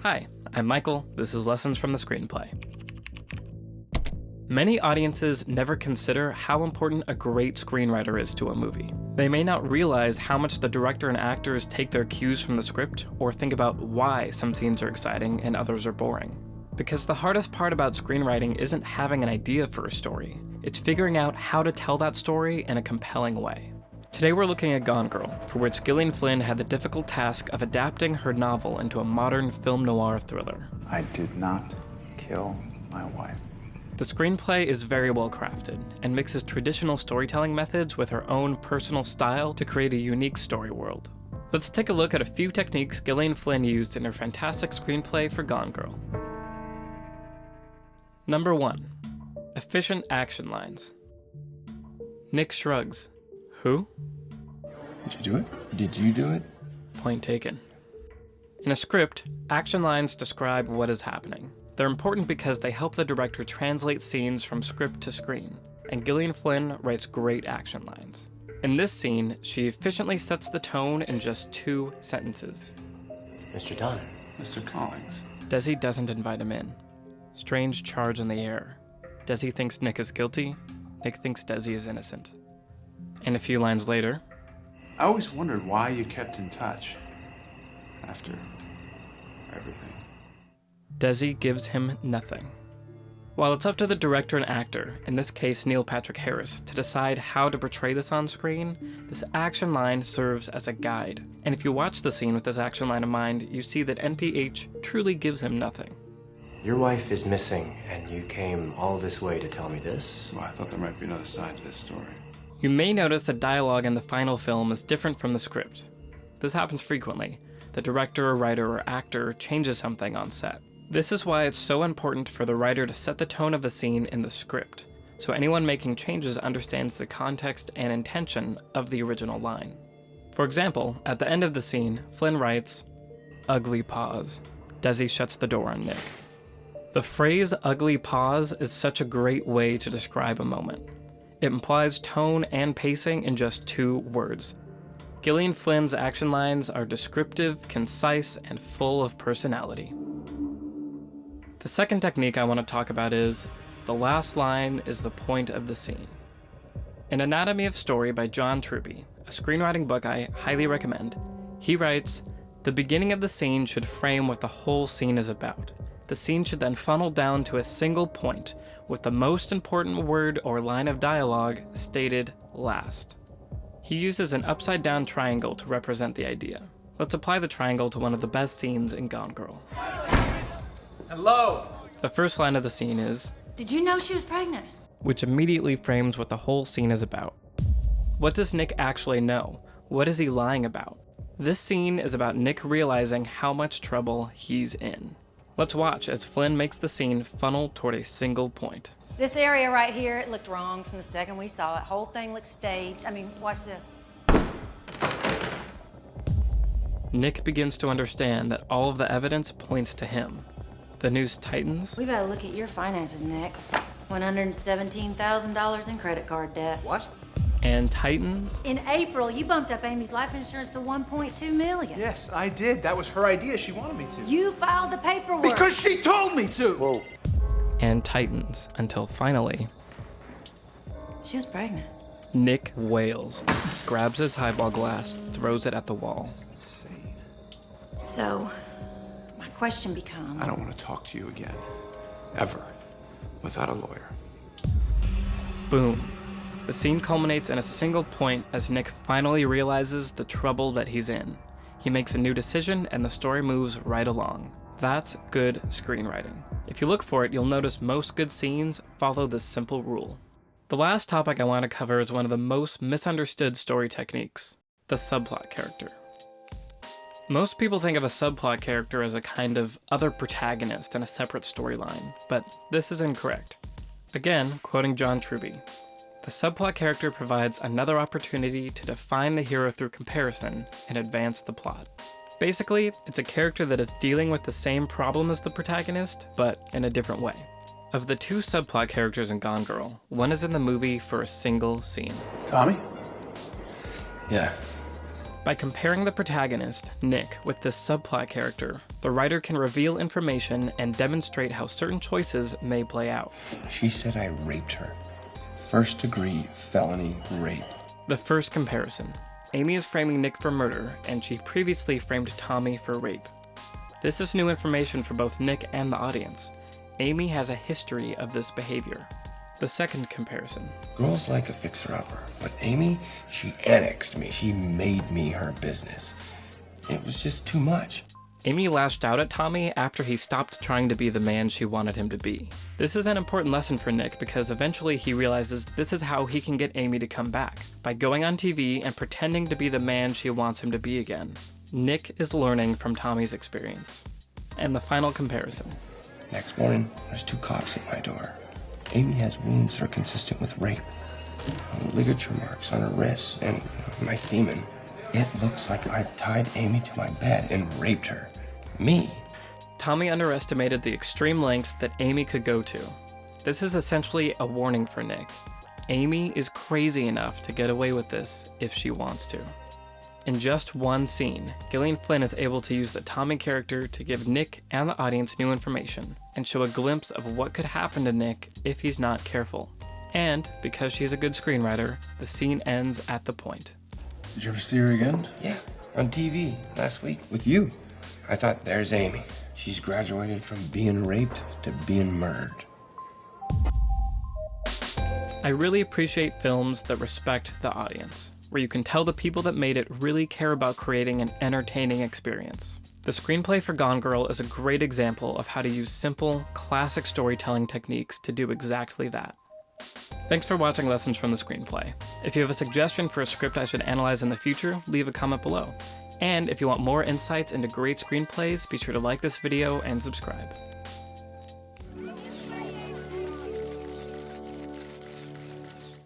Hi, I'm Michael. This is Lessons from the Screenplay. Many audiences never consider how important a great screenwriter is to a movie. They may not realize how much the director and actors take their cues from the script, or think about why some scenes are exciting and others are boring. Because the hardest part about screenwriting isn't having an idea for a story, it's figuring out how to tell that story in a compelling way. Today we're looking at Gone Girl, for which Gillian Flynn had the difficult task of adapting her novel into a modern film noir thriller. I did not kill my wife. The screenplay is very well crafted, and mixes traditional storytelling methods with her own personal style to create a unique story world. Let's take a look at a few techniques Gillian Flynn used in her fantastic screenplay for Gone Girl. Number 1. Efficient action lines. Nick shrugs. Who? Did you do it? Did you do it? Point taken. In a script, action lines describe what is happening. They're important because they help the director translate scenes from script to screen, and Gillian Flynn writes great action lines. In this scene, she efficiently sets the tone in just 2 sentences. Mr. Dunn. Mr. Collins. Desi doesn't invite him in. Strange charge in the air. Desi thinks Nick is guilty. Nick thinks Desi is innocent. And a few lines later, I always wondered why you kept in touch after everything. Desi gives him nothing. While it's up to the director and actor, in this case Neil Patrick Harris, to decide how to portray this on screen, this action line serves as a guide. And if you watch the scene with this action line in mind, you see that NPH truly gives him nothing. Your wife is missing, and you came all this way to tell me this? Well, I thought there might be another side to this story. You may notice that dialogue in the final film is different from the script. This happens frequently. The director, writer, or actor changes something on set. This is why it's so important for the writer to set the tone of a scene in the script, so anyone making changes understands the context and intention of the original line. For example, at the end of the scene, Flynn writes, "Ugly pause." Desi shuts the door on Nick. The phrase "ugly pause" is such a great way to describe a moment. It implies tone and pacing in just 2 words. Gillian Flynn's action lines are descriptive, concise, and full of personality. The second technique I want to talk about is, the last line is the point of the scene. In Anatomy of Story by John Truby, a screenwriting book I highly recommend, he writes, "The beginning of the scene should frame what the whole scene is about. The scene should then funnel down to a single point, with the most important word or line of dialogue stated last." He uses an upside-down triangle to represent the idea. Let's apply the triangle to one of the best scenes in Gone Girl. Hello! The first line of the scene is, "Did you know she was pregnant?" which immediately frames what the whole scene is about. What does Nick actually know? What is he lying about? This scene is about Nick realizing how much trouble he's in. Let's watch as Flynn makes the scene funnel toward a single point. This area right here, it looked wrong from the second we saw it. Whole thing looked staged. Watch this. Nick begins to understand that all of the evidence points to him. The news tightens. We better look at your finances, Nick. $117,000 in credit card debt. What? And tightens. In April, you bumped up Amy's life insurance to $1.2 million. Yes, I did. That was her idea. She wanted me to. You filed the paperwork. Because she told me to! Whoa. And tightens until finally, She was pregnant. Nick wails, grabs his highball glass, throws it at the wall. Insane. So, my question becomes... I don't want to talk to you again. Ever. Without a lawyer. Boom. The scene culminates in a single point as Nick finally realizes the trouble that he's in. He makes a new decision and the story moves right along. That's good screenwriting. If you look for it, you'll notice most good scenes follow this simple rule. The last topic I want to cover is one of the most misunderstood story techniques, the subplot character. Most people think of a subplot character as a kind of other protagonist in a separate storyline, but this is incorrect. Again, quoting John Truby, "The subplot character provides another opportunity to define the hero through comparison and advance the plot." Basically, it's a character that is dealing with the same problem as the protagonist, but in a different way. Of the 2 subplot characters in Gone Girl, one is in the movie for a single scene. Tommy? Yeah. By comparing the protagonist, Nick, with this subplot character, the writer can reveal information and demonstrate how certain choices may play out. She said I raped her. First-degree felony rape. The first comparison. Amy is framing Nick for murder, and she previously framed Tommy for rape. This is new information for both Nick and the audience. Amy has a history of this behavior. The second comparison. Girls like a fixer-upper, but Amy, she annexed me. She made me her business. It was just too much. Amy lashed out at Tommy after he stopped trying to be the man she wanted him to be. This is an important lesson for Nick because eventually he realizes this is how he can get Amy to come back, by going on TV and pretending to be the man she wants him to be again. Nick is learning from Tommy's experience. And the final comparison. Next morning, there's 2 cops at my door. Amy has wounds that are consistent with rape. Ligature marks on her wrists and my semen. It looks like I've tied Amy to my bed and raped her. Me. Tommy underestimated the extreme lengths that Amy could go to. This is essentially a warning for Nick. Amy is crazy enough to get away with this if she wants to. In just one scene, Gillian Flynn is able to use the Tommy character to give Nick and the audience new information, and show a glimpse of what could happen to Nick if he's not careful. And, because she's a good screenwriter, the scene ends at the point. Did you ever see her again? Yeah, on TV last week with you. I thought, there's Amy. She's graduated from being raped to being murdered. I really appreciate films that respect the audience, where you can tell the people that made it really care about creating an entertaining experience. The screenplay for Gone Girl is a great example of how to use simple, classic storytelling techniques to do exactly that. Thanks for watching Lessons from the Screenplay. If you have a suggestion for a script I should analyze in the future, leave a comment below. And if you want more insights into great screenplays, be sure to like this video and subscribe.